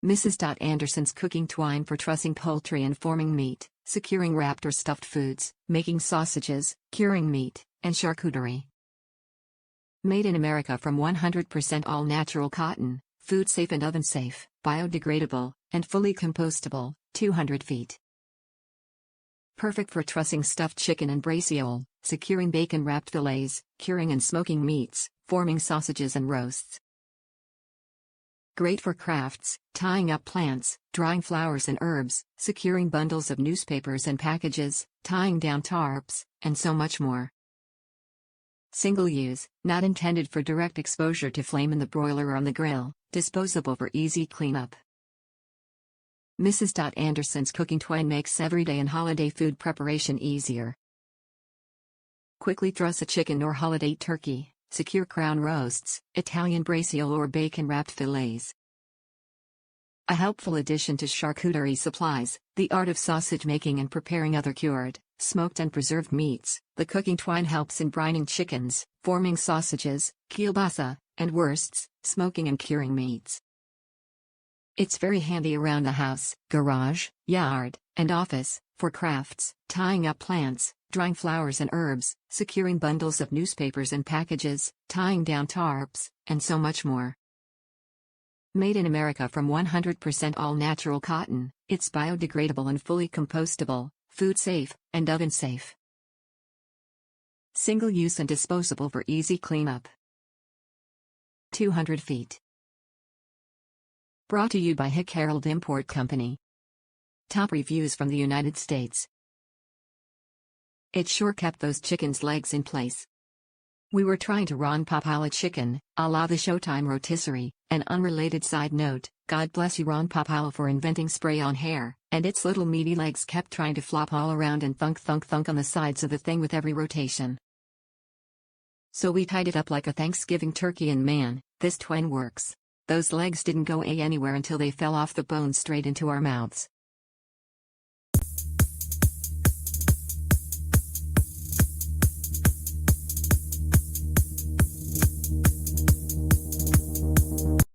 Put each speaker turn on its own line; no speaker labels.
Mrs.Anderson's Cooking Twine for trussing poultry and forming meat, securing wrapped or stuffed foods, making sausages, curing meat, and charcuterie. Made in America from 100% all-natural cotton, food-safe and oven-safe, biodegradable, and fully compostable, 200 feet. Perfect for trussing stuffed chicken and braciole, securing bacon-wrapped filets, curing and smoking meats, forming sausages and roasts. Great for crafts, tying up plants, drying flowers and herbs, securing bundles of newspapers and packages, tying down tarps, and so much more. Single use, not intended for direct exposure to flame in the broiler or on the grill, disposable for easy cleanup. Mrs. Anderson's Cooking Twine makes everyday and holiday food preparation easier. Quickly truss a chicken or holiday turkey, secure crown roasts, Italian braciole or bacon-wrapped filets. A helpful addition to charcuterie supplies, the art of sausage making and preparing other cured, smoked and preserved meats. The Cooking Twine helps in brining chickens, forming sausages, kielbasa, and wursts, smoking and curing meats. It's very handy around the house, garage, yard, and office, for crafts, tying up plants, drying flowers and herbs, securing bundles of newspapers and packages, tying down tarps, and so much more. Made in America from 100% all-natural cotton, it's biodegradable and fully compostable, food-safe, and oven-safe. Single-use and disposable for easy cleanup. 200 feet. Brought to you by HIC Harold Import Co. Top reviews from the United States. It sure kept those chickens' legs in place. We were trying to Ron Popala chicken, a la the Showtime rotisserie. An unrelated side note, God bless you Ron Popala for inventing spray-on hair, and its little meaty legs kept trying to flop all around and thunk thunk thunk on the sides of the thing with every rotation. So we tied it up like a Thanksgiving turkey and man, this twine works. Those legs didn't go anywhere until they fell off the bone straight into our mouths.